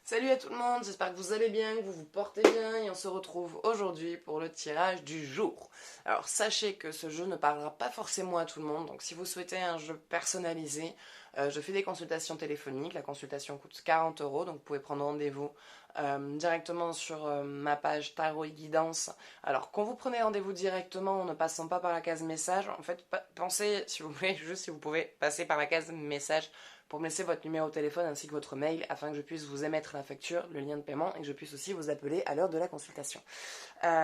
Salut à tout le monde, j'espère que vous allez bien, que vous vous portez bien et on se retrouve aujourd'hui pour le tirage du jour. Alors sachez que ce jeu ne parlera pas forcément à tout le monde, donc si vous souhaitez un jeu personnalisé, je fais des consultations téléphoniques, la consultation coûte 40 euros, donc vous pouvez prendre rendez-vous directement sur ma page Tarot et Guidance. Alors quand vous prenez rendez-vous directement en ne passant pas par la case message, en fait pensez si vous voulez, juste si vous pouvez passer par la case message pour me laisser votre numéro de téléphone ainsi que votre mail afin que je puisse vous émettre la facture, le lien de paiement et que je puisse aussi vous appeler à l'heure de la consultation.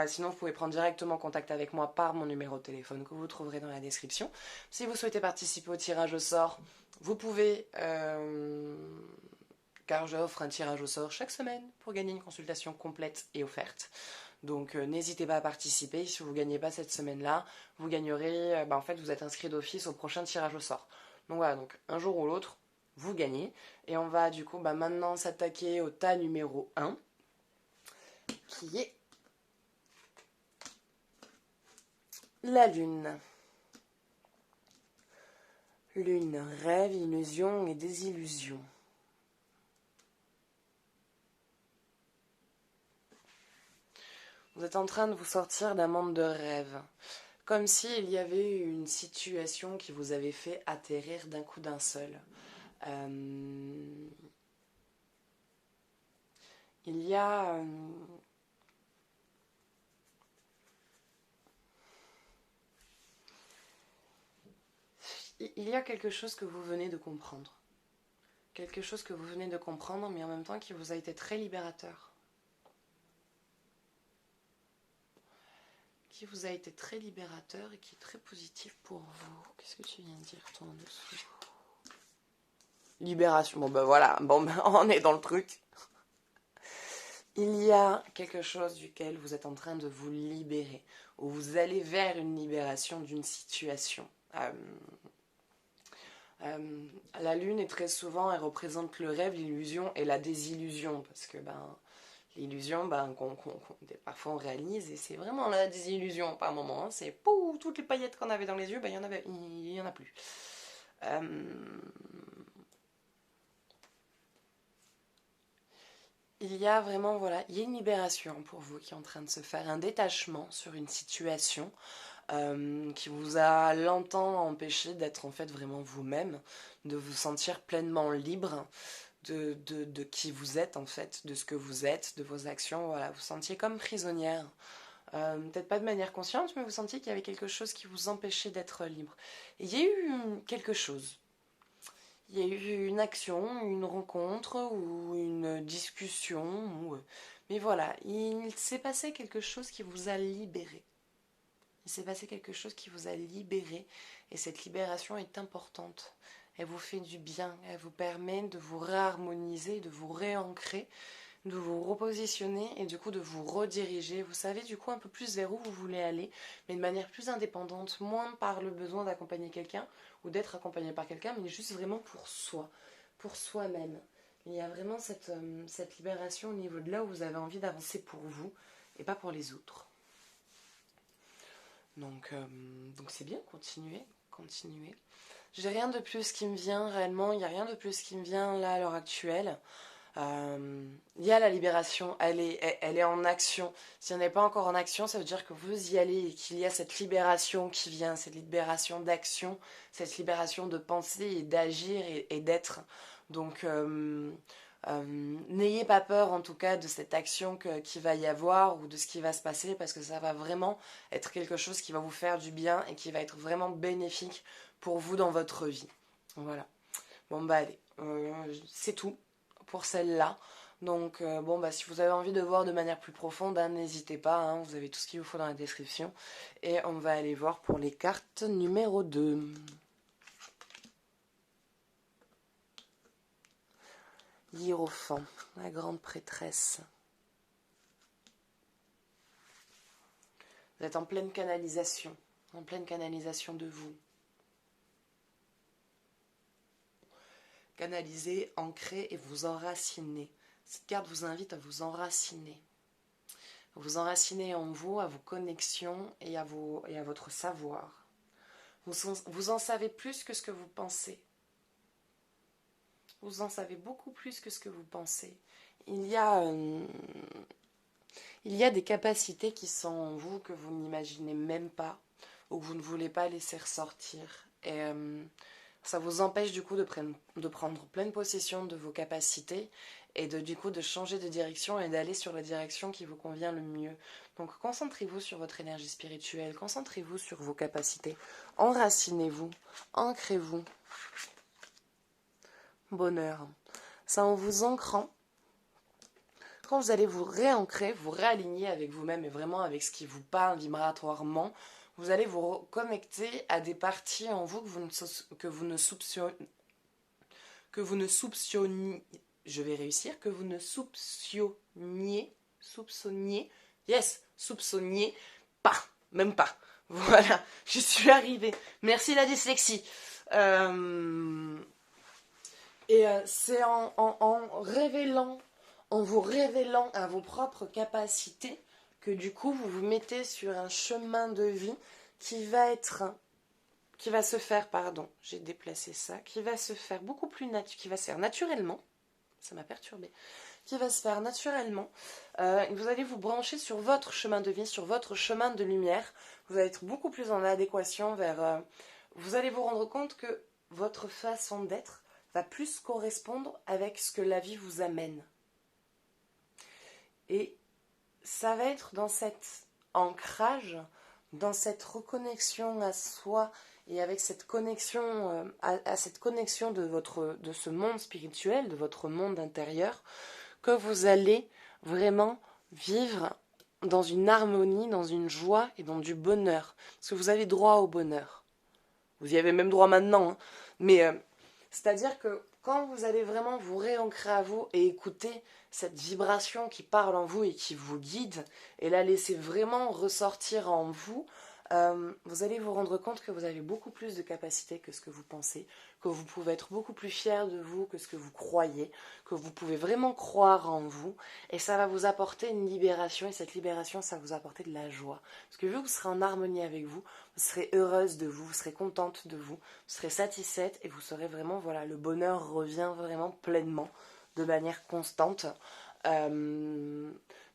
Sinon, vous pouvez prendre directement contact avec moi par mon numéro de téléphone que vous trouverez dans la description. Si vous souhaitez participer au tirage au sort, vous pouvez, car j'offre un tirage au sort chaque semaine pour gagner une consultation complète et offerte. Donc n'hésitez pas à participer. Si vous ne gagnez pas cette semaine-là, vous gagnerez, en fait, vous êtes inscrit d'office au prochain tirage au sort. Donc voilà, donc un jour ou l'autre, vous gagnez. Et on va du coup maintenant s'attaquer au tas numéro 1, qui est la lune. Lune, rêve, illusion et désillusion. Vous êtes en train de vous sortir d'un monde de rêve. Comme s'il y avait une situation qui vous avait fait atterrir d'un coup d'un seul. Il y a... il y a quelque chose que vous venez de comprendre. Quelque chose que vous venez de comprendre, mais en même temps qui vous a été très libérateur. Qui vous a été très libérateur et qui est très positif pour vous. Qu'est-ce que tu viens de dire, toi, en dessous? Libération. Bon, ben voilà. Bon, ben, on est dans le truc. Il y a quelque chose duquel vous êtes en train de vous libérer, ou vous allez vers une libération d'une situation. La lune est très souvent, elle représente le rêve, l'illusion et la désillusion, parce que l'illusion, parfois on réalise, et c'est vraiment la désillusion par moment. Hein, c'est pou, toutes les paillettes qu'on avait dans les yeux, il y en a plus. Il y a vraiment, voilà, il y a une libération pour vous qui est en train de se faire, un détachement sur une situation qui vous a longtemps empêché d'être en fait vraiment vous-même, de vous sentir pleinement libre de qui vous êtes en fait, de ce que vous êtes, de vos actions, voilà, vous sentiez comme prisonnière. Peut-être pas de manière consciente, mais vous sentiez qu'il y avait quelque chose qui vous empêchait d'être libre. Et il y a eu quelque chose. Il y a eu une action, une rencontre ou une discussion. Mais voilà, il s'est passé quelque chose qui vous a libéré. Il s'est passé quelque chose qui vous a libéré. Et cette libération est importante. Elle vous fait du bien. Elle vous permet de vous réharmoniser, de vous réancrer, de vous repositionner et du coup de vous rediriger. Vous savez du coup un peu plus vers où vous voulez aller, mais de manière plus indépendante, moins par le besoin d'accompagner quelqu'un ou d'être accompagné par quelqu'un, mais juste vraiment pour soi, pour soi-même. Il y a vraiment cette libération au niveau de là où vous avez envie d'avancer pour vous et pas pour les autres. Donc c'est bien, continuez. J'ai rien de plus qui me vient réellement, il n'y a rien de plus qui me vient là à l'heure actuelle. Il y a la libération, elle est en action. Si elle n'est pas encore en action, ça veut dire que vous y allez et qu'il y a cette libération qui vient, cette libération d'action, cette libération de penser et d'agir et d'être. Donc n'ayez pas peur en tout cas de cette action qu'il va y avoir ou de ce qui va se passer, parce que ça va vraiment être quelque chose qui va vous faire du bien et qui va être vraiment bénéfique pour vous dans votre vie. Voilà. Bon bah allez, c'est tout pour celle-là. Donc si vous avez envie de voir de manière plus profonde, hein, n'hésitez pas, hein, vous avez tout ce qu'il vous faut dans la description. Et on va aller voir pour les cartes numéro 2. Hiérophant, la grande prêtresse. Vous êtes en pleine canalisation de vous. Canaliser, ancrer et vous enraciner. Cette carte vous invite à vous enraciner. Vous enraciner en vous, à vos connexions et à votre savoir. Vous en savez plus que ce que vous pensez. vous en savez beaucoup plus que ce que vous pensez. Il y a, il y a des capacités qui sont en vous que vous n'imaginez même pas ou que vous ne voulez pas laisser ressortir. Et ça vous empêche du coup de prendre pleine possession de vos capacités et du coup de changer de direction et d'aller sur la direction qui vous convient le mieux. Donc concentrez-vous sur votre énergie spirituelle, concentrez-vous sur vos capacités, enracinez-vous, ancrez-vous. Bonheur. Ça en vous ancrant, quand vous allez vous réancrer, vous réaligner avec vous-même et vraiment avec ce qui vous parle vibratoirement, vous allez vous reconnecter à des parties en vous que vous ne soupçonniez, je vais réussir, que vous ne soupçonniez pas, même pas. Voilà, je suis arrivée. Merci la dyslexie. C'est en vous révélant à vos propres capacités que du coup vous vous mettez sur un chemin de vie qui va se faire, j'ai déplacé ça, qui va se faire beaucoup plus qui va se faire naturellement, ça m'a perturbée, qui va se faire naturellement. Vous allez vous brancher sur votre chemin de vie, sur votre chemin de lumière. Vous allez être beaucoup plus en adéquation vous allez vous rendre compte que votre façon d'être va plus correspondre avec ce que la vie vous amène. Et ça va être dans cet ancrage, dans cette reconnexion à soi et avec cette connexion, à cette connexion de ce monde spirituel, de votre monde intérieur, que vous allez vraiment vivre dans une harmonie, dans une joie et dans du bonheur. Parce que vous avez droit au bonheur. Vous y avez même droit maintenant. Hein. Mais c'est-à-dire que quand vous allez vraiment vous réancrer à vous et écouter cette vibration qui parle en vous et qui vous guide, et la laisser vraiment ressortir en vous, vous allez vous rendre compte que vous avez beaucoup plus de capacités que ce que vous pensez, que vous pouvez être beaucoup plus fier de vous que ce que vous croyez, que vous pouvez vraiment croire en vous, et ça va vous apporter une libération, et cette libération, ça va vous apporter de la joie. Parce que vu que vous serez en harmonie avec vous, vous serez heureuse de vous, vous serez contente de vous, vous serez satisfaite, et vous serez vraiment, voilà, le bonheur revient vraiment pleinement, de manière constante.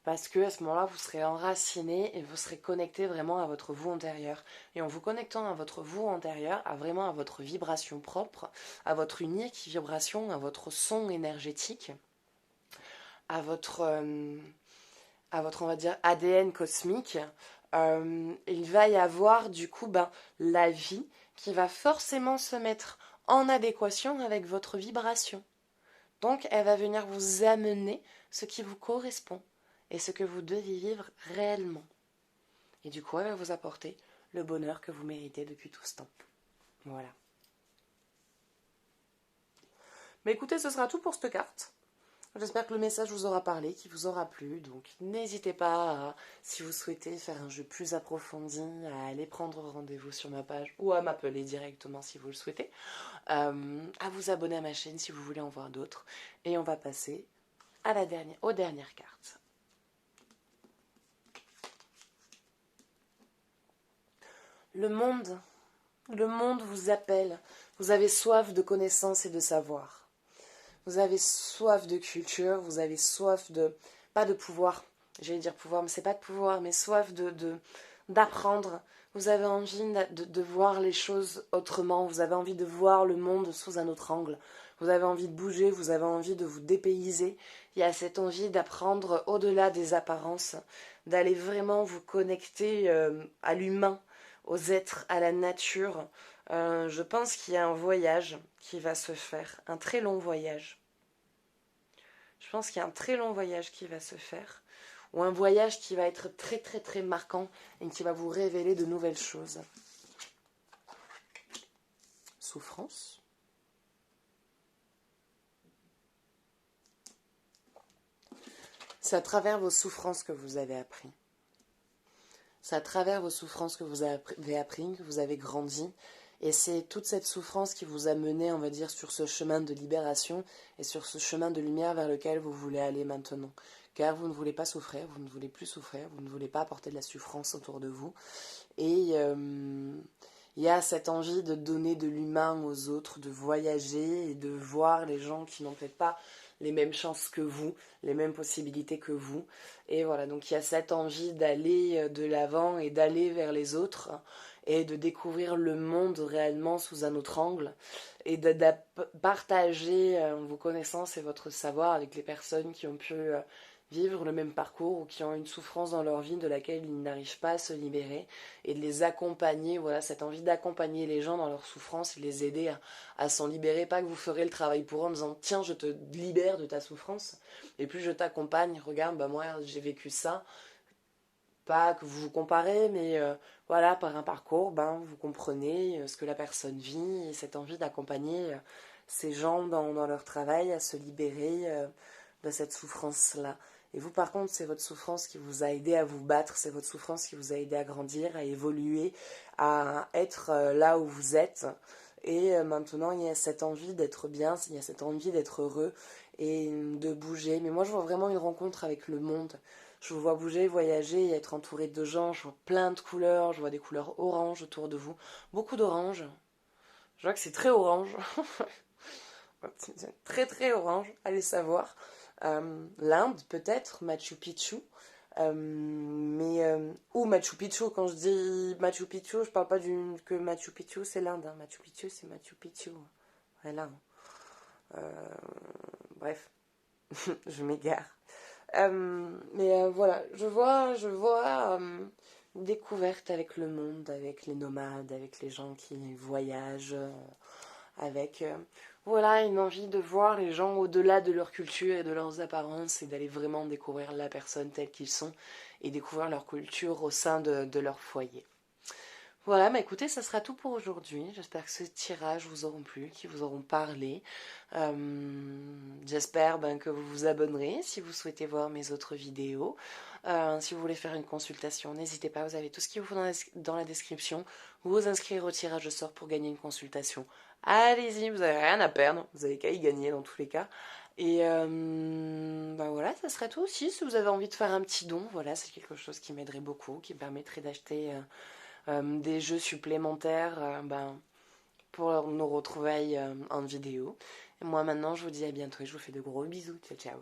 Parce que à ce moment-là, vous serez enraciné et vous serez connecté vraiment à votre vous antérieur. Et en vous connectant à votre vous antérieur, à votre vibration propre, à votre unique vibration, à votre son énergétique, à votre, on va dire, ADN cosmique, il va y avoir du coup la vie qui va forcément se mettre en adéquation avec votre vibration. Donc, elle va venir vous amener ce qui vous correspond et ce que vous devez vivre réellement. Et du coup, elle va vous apporter le bonheur que vous méritez depuis tout ce temps. Voilà. Mais écoutez, ce sera tout pour cette carte. J'espère que le message vous aura parlé, qu'il vous aura plu. Donc, n'hésitez pas, si vous souhaitez faire un jeu plus approfondi, à aller prendre rendez-vous sur ma page ou à m'appeler directement si vous le souhaitez. À vous abonner à ma chaîne si vous voulez en voir d'autres. Et on va passer aux dernières cartes. Le monde vous appelle. Vous avez soif de connaissances et de savoir. Vous avez soif de culture, vous avez soif pas de pouvoir, j'allais dire pouvoir, mais c'est pas de pouvoir, mais soif d'apprendre. Vous avez envie de voir les choses autrement, vous avez envie de voir le monde sous un autre angle. Vous avez envie de bouger, vous avez envie de vous dépayser. Il y a cette envie d'apprendre au-delà des apparences, d'aller vraiment vous connecter à l'humain, aux êtres, à la nature. Je pense qu'il y a un voyage qui va se faire, un très long voyage. Je pense qu'il y a un très long voyage qui va se faire, ou un voyage qui va être très très très marquant et qui va vous révéler de nouvelles choses. Souffrance. C'est à travers vos souffrances que vous avez appris. C'est à travers vos souffrances que vous avez appris, que vous avez grandi. Et c'est toute cette souffrance qui vous a mené, on va dire, sur ce chemin de libération et sur ce chemin de lumière vers lequel vous voulez aller maintenant. Car vous ne voulez pas souffrir, vous ne voulez plus souffrir, vous ne voulez pas apporter de la souffrance autour de vous. Et il il y a cette envie de donner de l'humain aux autres, de voyager et de voir les gens qui n'ont peut-être pas les mêmes chances que vous, les mêmes possibilités que vous. Et voilà, donc il y a cette envie d'aller de l'avant et d'aller vers les autres et de découvrir le monde réellement sous un autre angle et de partager vos connaissances et votre savoir avec les personnes qui ont pu vivre le même parcours ou qui ont une souffrance dans leur vie de laquelle ils n'arrivent pas à se libérer et de les accompagner, voilà, cette envie d'accompagner les gens dans leur souffrance et les aider à s'en libérer, pas que vous ferez le travail pour eux en disant tiens je te libère de ta souffrance et plus je t'accompagne, regarde bah moi j'ai vécu ça, pas que vous vous comparez mais voilà par un parcours ben vous comprenez ce que la personne vit et cette envie d'accompagner ces gens dans leur travail à se libérer de cette souffrance là. Et vous, par contre, c'est votre souffrance qui vous a aidé à vous battre, c'est votre souffrance qui vous a aidé à grandir, à évoluer, à être là où vous êtes. Et maintenant, il y a cette envie d'être bien, il y a cette envie d'être heureux et de bouger. Mais moi, je vois vraiment une rencontre avec le monde. Je vous vois bouger, voyager et être entouré de gens. Je vois plein de couleurs, je vois des couleurs orange autour de vous. Beaucoup d'orange. Je vois que c'est très orange. Très très orange, allez savoir. L'Inde peut-être, Machu Picchu. Ou Machu Picchu, quand je dis Machu Picchu, je parle pas que Machu Picchu c'est l'Inde, hein. Machu Picchu c'est Machu Picchu. Voilà. Bref, je m'égare. Voilà, je vois une découverte avec le monde, avec les nomades, avec les gens qui voyagent, avec voilà une envie de voir les gens au-delà de leur culture et de leurs apparences et d'aller vraiment découvrir la personne telle qu'ils sont et découvrir leur culture au sein de leur foyer. Voilà, bah écoutez, ça sera tout pour aujourd'hui. J'espère que ce tirage vous auront plu, qu'ils vous auront parlé. J'espère que vous vous abonnerez si vous souhaitez voir mes autres vidéos. Si vous voulez faire une consultation, n'hésitez pas, vous avez tout ce qu'il vous faut dans la description. Vous inscrire au tirage au sort pour gagner une consultation. Allez-y, vous n'avez rien à perdre, vous avez qu'à y gagner dans tous les cas. Et voilà, ça serait tout aussi. Si vous avez envie de faire un petit don, voilà, c'est quelque chose qui m'aiderait beaucoup, qui me permettrait d'acheter des jeux supplémentaires pour nos retrouvailles en vidéo. Et moi maintenant, je vous dis à bientôt et je vous fais de gros bisous. Ciao, ciao.